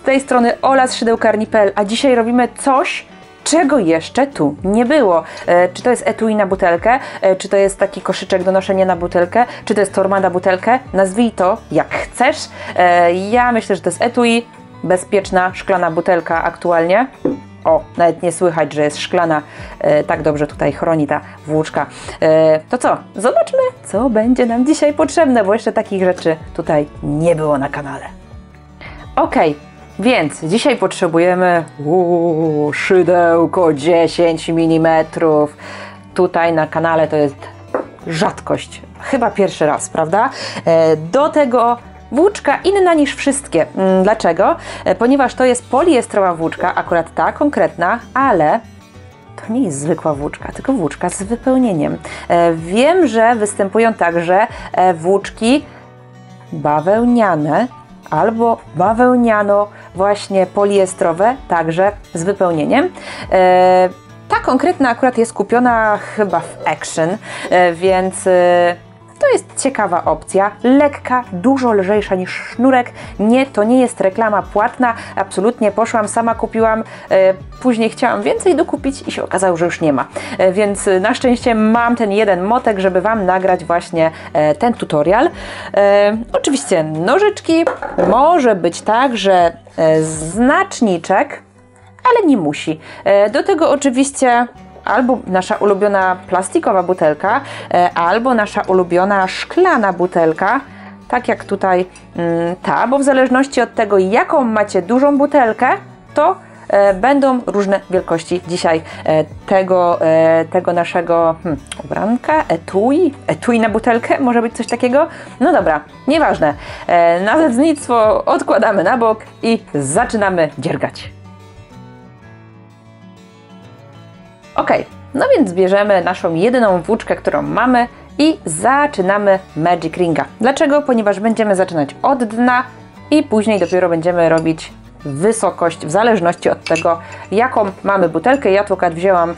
tej strony Ola z szydełkarni.pl, a dzisiaj robimy coś, czego jeszcze tu nie było. Czy to jest etui na butelkę, czy to jest taki koszyczek do noszenia na butelkę, czy to jest torba na butelkę, nazwij to jak chcesz. Ja myślę, że to jest etui, bezpieczna, szklana butelka aktualnie. O, nawet nie słychać, że jest szklana, tak dobrze tutaj chroni ta włóczka. To co? Zobaczmy, co będzie nam dzisiaj potrzebne, bo jeszcze takich rzeczy tutaj nie było na kanale. Ok, więc dzisiaj potrzebujemy szydełko 10 mm. Tutaj na kanale to jest rzadkość, chyba pierwszy raz, prawda? Do tego włóczka inna niż wszystkie. Dlaczego? Ponieważ to jest poliestrowa włóczka, akurat ta konkretna, ale to nie jest zwykła włóczka, tylko włóczka z wypełnieniem. Wiem, że występują także włóczki bawełniane albo bawełniano właśnie poliestrowe, także z wypełnieniem. Ta konkretna akurat jest kupiona chyba w Action, więc to jest ciekawa opcja, lekka, dużo lżejsza niż sznurek. Nie, to nie jest reklama płatna, absolutnie poszłam, sama kupiłam, później chciałam więcej dokupić i się okazało, że już nie ma. Więc na szczęście mam ten jeden motek, żeby Wam nagrać właśnie ten tutorial. Oczywiście nożyczki, może być także znaczniczek, ale nie musi. Do tego oczywiście albo nasza ulubiona plastikowa butelka, albo nasza ulubiona szklana butelka, tak jak tutaj ta, bo w zależności od tego, jaką macie dużą butelkę, to będą różne wielkości dzisiaj tego naszego ubranka, etui na butelkę, może być coś takiego? No dobra, nieważne. Nazewnictwo odkładamy na bok i zaczynamy dziergać. Ok, no więc bierzemy naszą jedyną włóczkę, którą mamy i zaczynamy Magic Ringa. Dlaczego? Ponieważ będziemy zaczynać od dna i później dopiero będziemy robić wysokość w zależności od tego, jaką mamy butelkę. Ja tu akurat wzięłam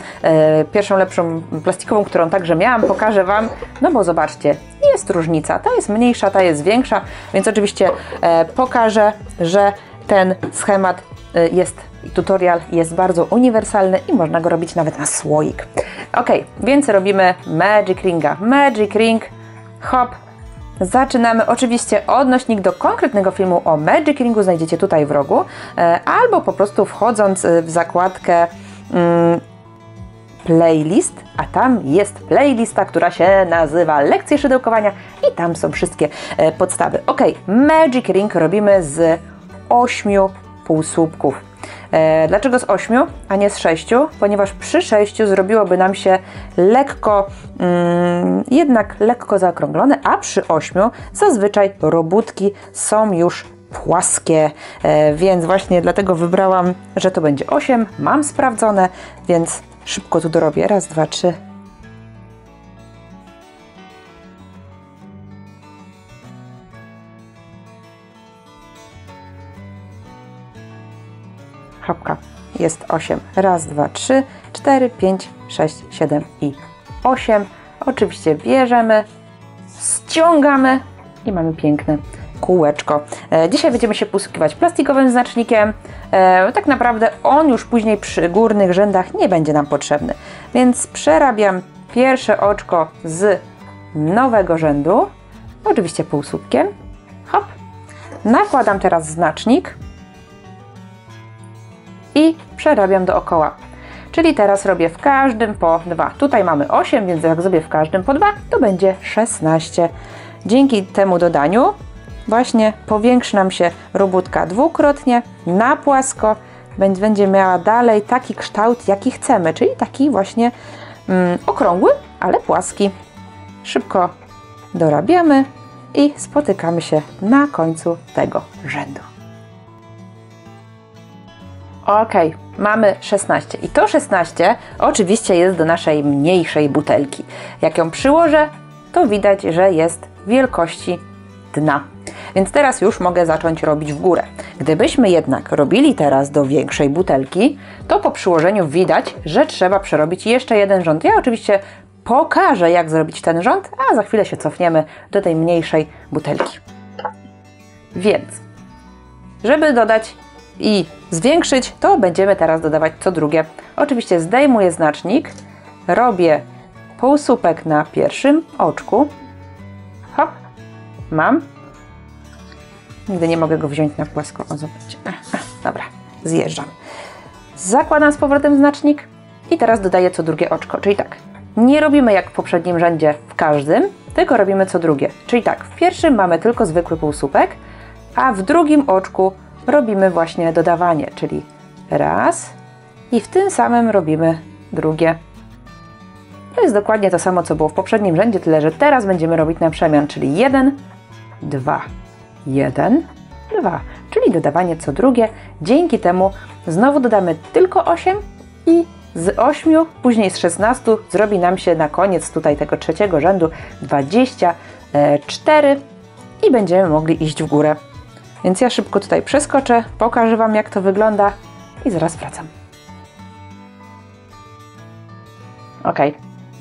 pierwszą lepszą plastikową, którą także miałam. Pokażę Wam, no bo zobaczcie, jest różnica. Ta jest mniejsza, ta jest większa, więc oczywiście pokażę, że ten schemat tutorial jest bardzo uniwersalny i można go robić nawet na słoik. Ok, więc robimy Magic Ringa. Magic Ring, hop, zaczynamy. Oczywiście odnośnik do konkretnego filmu o Magic Ringu znajdziecie tutaj w rogu, albo po prostu wchodząc w zakładkę playlist, a tam jest playlista, która się nazywa Lekcje szydełkowania i tam są wszystkie podstawy. Ok, Magic Ring robimy z 8 półsłupków. Dlaczego z 8, a nie z 6? Ponieważ przy 6 zrobiłoby nam się lekko, jednak lekko zaokrąglone, a przy 8 zazwyczaj robótki są już płaskie, więc właśnie dlatego wybrałam, że to będzie 8. Mam sprawdzone, więc szybko tu dorobię. Raz, dwa, trzy. Hopka, jest 8. Raz, dwa, 3, 4, 5, 6, 7 i 8. Oczywiście bierzemy, ściągamy i mamy piękne kółeczko. Dzisiaj będziemy się posługiwać plastikowym znacznikiem. Tak naprawdę on już później przy górnych rzędach nie będzie nam potrzebny. Więc przerabiam pierwsze oczko z nowego rzędu, oczywiście półsłupkiem. Hop. Nakładam teraz znacznik i przerabiam dookoła. Czyli teraz robię w każdym po 2. Tutaj mamy 8, więc jak zrobię w każdym po 2, to będzie 16. Dzięki temu dodaniu właśnie powiększy nam się robótka dwukrotnie na płasko. Będzie miała dalej taki kształt, jaki chcemy, czyli taki właśnie okrągły, ale płaski. Szybko dorabiamy i spotykamy się na końcu tego rzędu. Ok, mamy 16 i to 16 oczywiście jest do naszej mniejszej butelki. Jak ją przyłożę, to widać, że jest wielkości dna. Więc teraz już mogę zacząć robić w górę. Gdybyśmy jednak robili teraz do większej butelki, to po przyłożeniu widać, że trzeba przerobić jeszcze jeden rząd. Ja oczywiście pokażę, jak zrobić ten rząd, a za chwilę się cofniemy do tej mniejszej butelki. Więc, żeby dodać i zwiększyć, to będziemy teraz dodawać co drugie. Oczywiście zdejmuję znacznik, robię półsłupek na pierwszym oczku. Hop, mam. Nigdy nie mogę go wziąć na płasko. O, zobaczcie. Dobra, zjeżdżam. Zakładam z powrotem znacznik i teraz dodaję co drugie oczko. Czyli tak, nie robimy jak w poprzednim rzędzie w każdym, tylko robimy co drugie. Czyli tak, w pierwszym mamy tylko zwykły półsłupek, a w drugim oczku robimy właśnie dodawanie, czyli raz i w tym samym robimy drugie. To jest dokładnie to samo, co było w poprzednim rzędzie, tyle że teraz będziemy robić na przemian, czyli 1, 2, 1, 2, czyli dodawanie co drugie. Dzięki temu znowu dodamy tylko 8 i z 8, później z 16 zrobi nam się na koniec tutaj tego trzeciego rzędu 24 i będziemy mogli iść w górę. Więc ja szybko tutaj przeskoczę, pokażę Wam, jak to wygląda i zaraz wracam. Ok,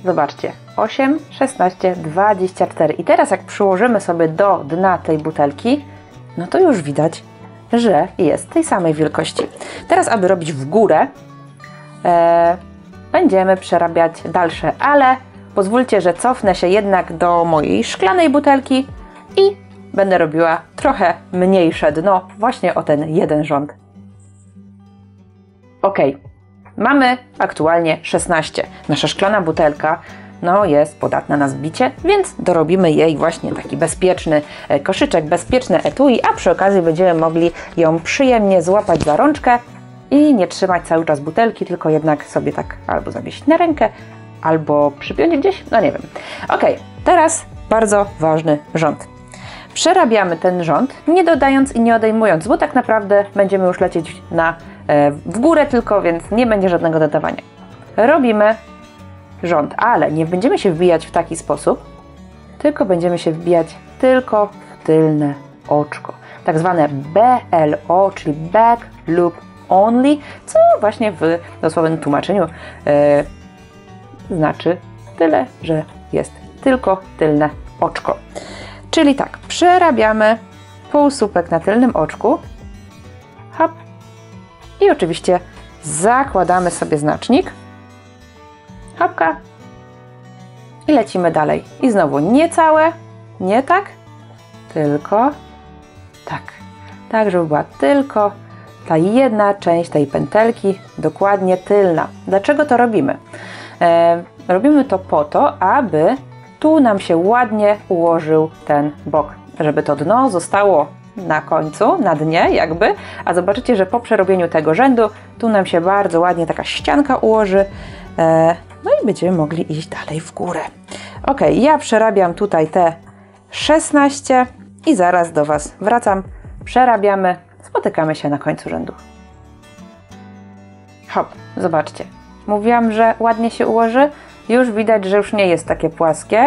zobaczcie, 8, 16, 24 i teraz jak przyłożymy sobie do dna tej butelki, no to już widać, że jest tej samej wielkości. Teraz, aby robić w górę, będziemy przerabiać dalsze, ale pozwólcie, że cofnę się jednak do mojej szklanej butelki i będę robiła trochę mniejsze dno, właśnie o ten jeden rząd. Ok, mamy aktualnie 16. Nasza szklana butelka jest podatna na zbicie, więc dorobimy jej właśnie taki bezpieczny koszyczek, bezpieczne etui, a przy okazji będziemy mogli ją przyjemnie złapać za rączkę i nie trzymać cały czas butelki, tylko jednak sobie tak albo zawiesić na rękę, albo przypiąć gdzieś, no nie wiem. Ok, teraz bardzo ważny rząd. Przerabiamy ten rząd, nie dodając i nie odejmując, bo tak naprawdę będziemy już lecieć w górę tylko, więc nie będzie żadnego dodawania. Robimy rząd, ale nie będziemy się wbijać w taki sposób, tylko będziemy się wbijać tylko w tylne oczko. Tak zwane BLO, czyli Back Loop Only, co właśnie w dosłownym tłumaczeniu znaczy tyle, że jest tylko tylne oczko. Czyli tak, przerabiamy półsłupek na tylnym oczku, hop, i oczywiście zakładamy sobie znacznik, hopka, i lecimy dalej. I znowu nie całe, nie tak, tylko tak. Tak, żeby była tylko ta jedna część tej pętelki, dokładnie tylna. Dlaczego to robimy? Robimy to po to, aby tu nam się ładnie ułożył ten bok, żeby to dno zostało na końcu, na dnie jakby, a zobaczycie, że po przerobieniu tego rzędu tu nam się bardzo ładnie taka ścianka ułoży, no i będziemy mogli iść dalej w górę. Ok, ja przerabiam tutaj te 16 i zaraz do Was wracam, przerabiamy, spotykamy się na końcu rzędu. Hop, zobaczcie, mówiłam, że ładnie się ułoży, już widać, że już nie jest takie płaskie,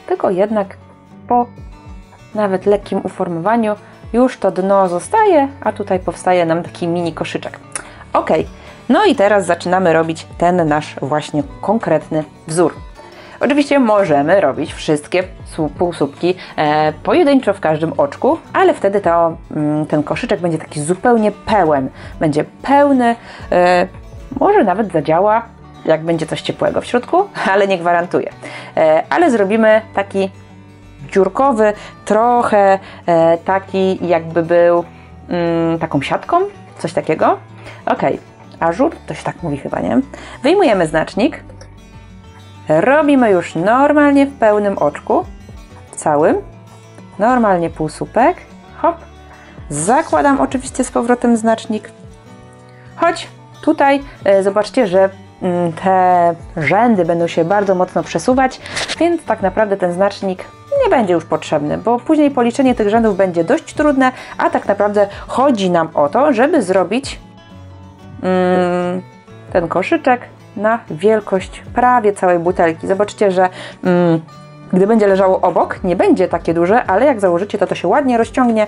tylko jednak po nawet lekkim uformowaniu już to dno zostaje, a tutaj powstaje nam taki mini koszyczek. Ok, no i teraz zaczynamy robić ten nasz właśnie konkretny wzór. Oczywiście możemy robić wszystkie półsłupki pojedynczo w każdym oczku, ale wtedy ten koszyczek będzie taki zupełnie pełen. Będzie pełny, może nawet zadziała, jak będzie coś ciepłego w środku, ale nie gwarantuję. Ale zrobimy taki dziurkowy, trochę taki jakby był taką siatką, coś takiego. Ok, ażur, to się tak mówi chyba, nie? Wyjmujemy znacznik, robimy już normalnie w pełnym oczku, całym, normalnie półsłupek, hop, zakładam oczywiście z powrotem znacznik, choć tutaj zobaczcie, że te rzędy będą się bardzo mocno przesuwać, więc tak naprawdę ten znacznik nie będzie już potrzebny, bo później policzenie tych rzędów będzie dość trudne, a tak naprawdę chodzi nam o to, żeby zrobić ten koszyczek na wielkość prawie całej butelki. Zobaczcie, że gdy będzie leżało obok, nie będzie takie duże, ale jak założycie, to się ładnie rozciągnie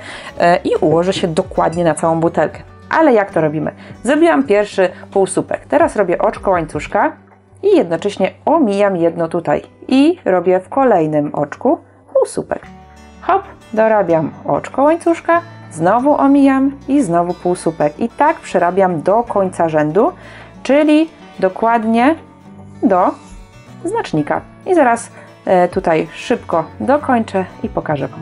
i ułoży się dokładnie na całą butelkę. Ale jak to robimy? Zrobiłam pierwszy półsłupek. Teraz robię oczko łańcuszka i jednocześnie omijam jedno tutaj. I robię w kolejnym oczku półsłupek. Hop, dorabiam oczko łańcuszka, znowu omijam i znowu półsłupek. I tak przerabiam do końca rzędu, czyli dokładnie do znacznika. I zaraz tutaj szybko dokończę i pokażę Wam.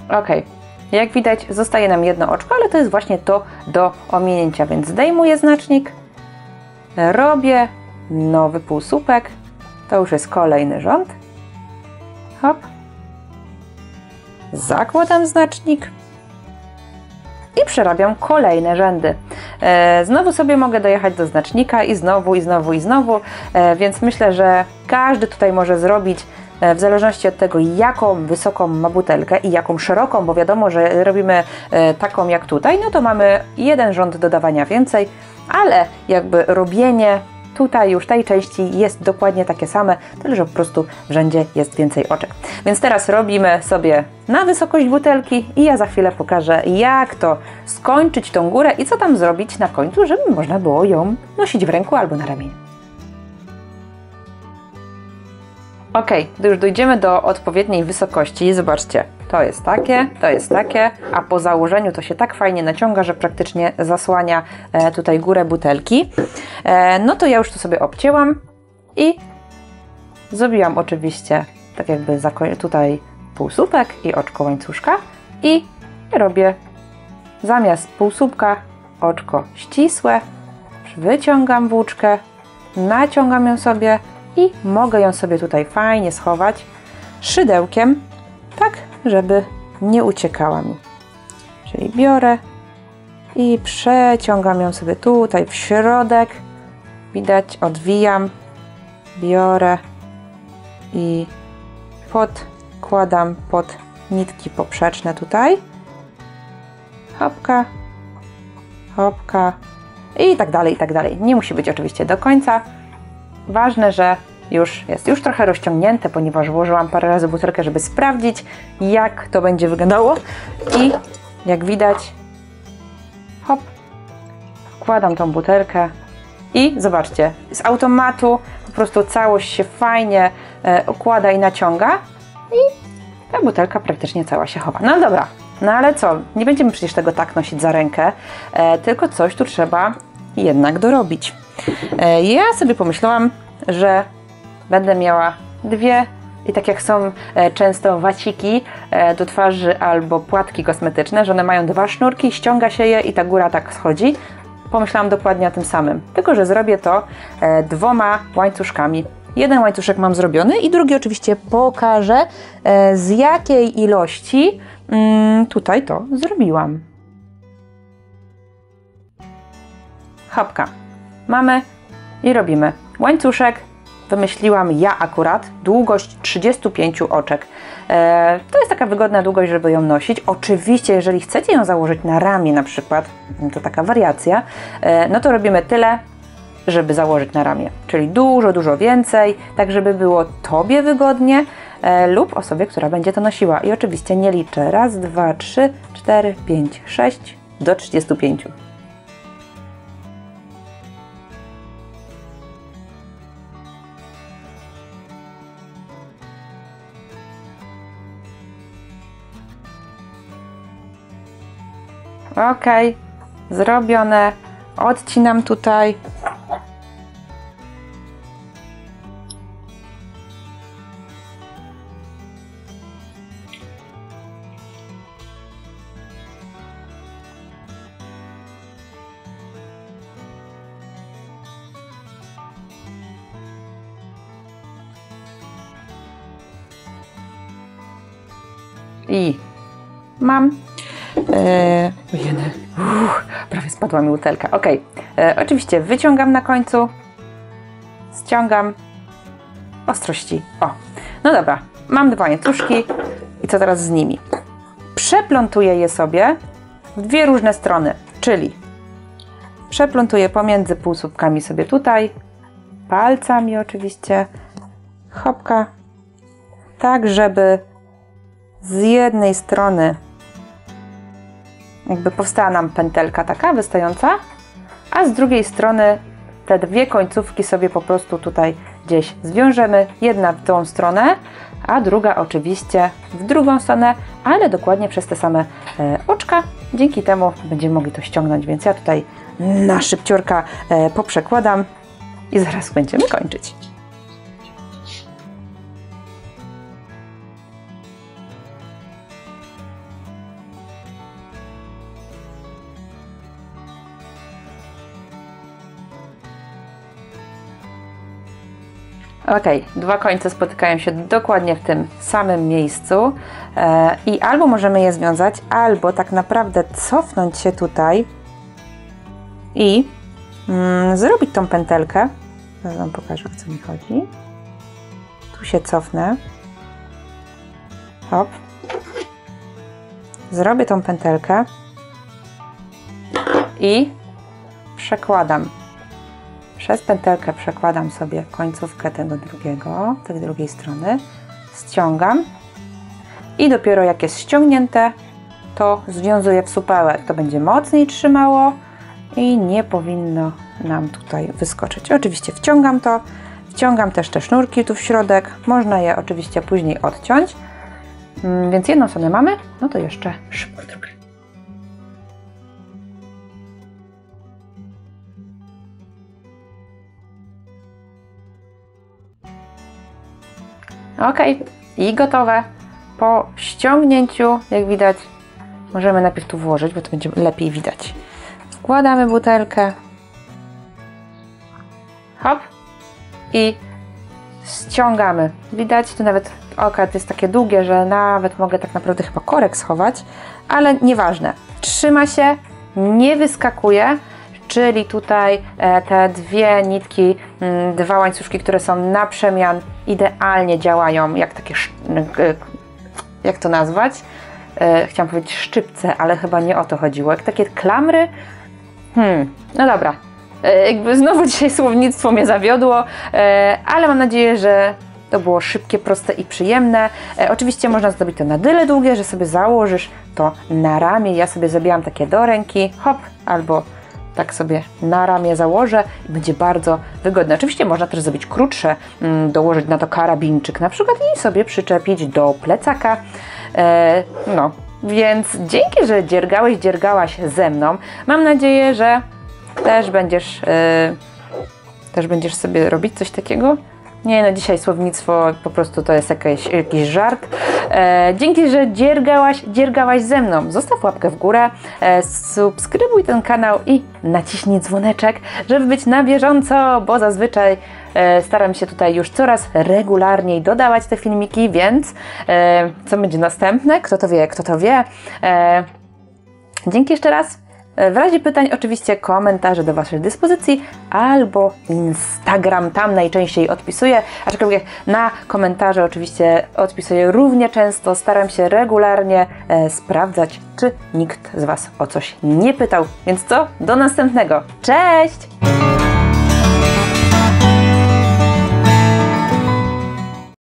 Ok, jak widać zostaje nam jedno oczko, ale to jest właśnie to do ominięcia, więc zdejmuję znacznik, robię nowy półsłupek, to już jest kolejny rząd, hop, zakładam znacznik i przerabiam kolejne rzędy. Znowu sobie mogę dojechać do znacznika i znowu, więc myślę, że każdy tutaj może zrobić w zależności od tego, jaką wysoką ma butelkę i jaką szeroką, bo wiadomo, że robimy taką jak tutaj, no to mamy jeden rząd dodawania więcej, ale jakby robienie tutaj już tej części jest dokładnie takie same, tyle że po prostu w rzędzie jest więcej oczek. Więc teraz robimy sobie na wysokość butelki i ja za chwilę pokażę, jak to skończyć tą górę i co tam zrobić na końcu, żeby można było ją nosić w ręku albo na ramieniu. Ok, gdy już dojdziemy do odpowiedniej wysokości, zobaczcie, to jest takie, a po założeniu to się tak fajnie naciąga, że praktycznie zasłania tutaj górę butelki. No to ja już to sobie obcięłam i zrobiłam oczywiście tak jakby tutaj półsłupek i oczko łańcuszka i robię zamiast półsłupka oczko ścisłe, wyciągam włóczkę, naciągam ją sobie i mogę ją sobie tutaj fajnie schować szydełkiem, tak żeby nie uciekała mi. Czyli biorę i przeciągam ją sobie tutaj w środek, widać, odwijam, biorę i podkładam pod nitki poprzeczne tutaj, hopka, hopka i tak dalej, i tak dalej. Nie musi być oczywiście do końca. Ważne, że już trochę rozciągnięte, ponieważ włożyłam parę razy butelkę, żeby sprawdzić, jak to będzie wyglądało. I jak widać, hop, wkładam tą butelkę i zobaczcie, z automatu po prostu całość się fajnie układa i naciąga i ta butelka praktycznie cała się chowa. No dobra, no ale co, nie będziemy przecież tego tak nosić za rękę, tylko coś tu trzeba jednak dorobić. Ja sobie pomyślałam, że będę miała dwie i tak jak są często waciki do twarzy albo płatki kosmetyczne, że one mają dwa sznurki, ściąga się je i ta góra tak schodzi. Pomyślałam dokładnie o tym samym, tylko że zrobię to dwoma łańcuszkami. Jeden łańcuszek mam zrobiony i drugi oczywiście pokażę, z jakiej ilości tutaj to zrobiłam. Hopka. Mamy i robimy łańcuszek. Wymyśliłam ja akurat długość 35 oczek. To jest taka wygodna długość, żeby ją nosić. Oczywiście, jeżeli chcecie ją założyć na ramię na przykład, to taka wariacja, no to robimy tyle, żeby założyć na ramię. Czyli dużo więcej, tak żeby było Tobie wygodnie lub osobie, która będzie to nosiła. I oczywiście nie liczę. Raz, dwa, trzy, 4, 5, 6 do 35. Ok, zrobione. Odcinam tutaj. I mam. Prawie spadła mi butelka. Ok, oczywiście wyciągam na końcu, ściągam ostrości. O, no dobra, mam dwa łańcuszki i co teraz z nimi? Przeplątuję je sobie w dwie różne strony, czyli przeplątuję pomiędzy półsłupkami sobie tutaj, palcami oczywiście, hopka, tak żeby z jednej strony jakby powstała nam pętelka taka wystająca, a z drugiej strony te dwie końcówki sobie po prostu tutaj gdzieś zwiążemy, jedna w tą stronę, a druga oczywiście w drugą stronę, ale dokładnie przez te same oczka. Dzięki temu będziemy mogli to ściągnąć, więc ja tutaj na szybciorka poprzekładam i zaraz będziemy kończyć. Ok, dwa końce spotykają się dokładnie w tym samym miejscu i albo możemy je związać, albo tak naprawdę cofnąć się tutaj i zrobić tą pętelkę. Zaraz Wam pokażę, o co mi chodzi. Tu się cofnę. Hop. Zrobię tą pętelkę i przekładam. Przez pętelkę przekładam sobie końcówkę tej drugiej strony, ściągam i dopiero jak jest ściągnięte, to związuję w supełek. To będzie mocniej trzymało i nie powinno nam tutaj wyskoczyć. Oczywiście wciągam to, wciągam też te sznurki tu w środek, można je oczywiście później odciąć. Więc jedną stronę mamy, no to jeszcze szybko drugą. Ok, i gotowe. Po ściągnięciu, jak widać, możemy najpierw tu włożyć, bo to będzie lepiej widać. Wkładamy butelkę. Hop. I ściągamy. Widać, tu nawet oka jest takie długie, że nawet mogę tak naprawdę chyba korek schować, ale nieważne. Trzyma się, nie wyskakuje. Czyli tutaj te dwie nitki, dwa łańcuszki, które są na przemian, idealnie działają jak takie, jak to nazwać? Chciałam powiedzieć szczypce, ale chyba nie o to chodziło. Jak takie klamry. No dobra, jakby znowu dzisiaj słownictwo mnie zawiodło, ale mam nadzieję, że to było szybkie, proste i przyjemne. Oczywiście można zrobić to na tyle długie, że sobie założysz to na ramię. Ja sobie zrobiłam takie do ręki, hop, albo tak sobie na ramię założę i będzie bardzo wygodne. Oczywiście można też zrobić krótsze, dołożyć na to karabinczyk na przykład i sobie przyczepić do plecaka. No, więc dzięki, że dziergałaś ze mną. Mam nadzieję, że też będziesz sobie robić coś takiego. Nie no, dzisiaj słownictwo po prostu to jest jakiś żart. Dzięki, że dziergałaś ze mną. Zostaw łapkę w górę, subskrybuj ten kanał i naciśnij dzwoneczek, żeby być na bieżąco, bo zazwyczaj staram się tutaj już coraz regularniej dodawać te filmiki, więc co będzie następne? Kto to wie? Dzięki jeszcze raz. W razie pytań oczywiście komentarze do Waszej dyspozycji albo Instagram, tam najczęściej odpisuję, aczkolwiek na komentarze oczywiście odpisuję równie często, staram się regularnie sprawdzać, czy nikt z Was o coś nie pytał. Więc co? Do następnego. Cześć!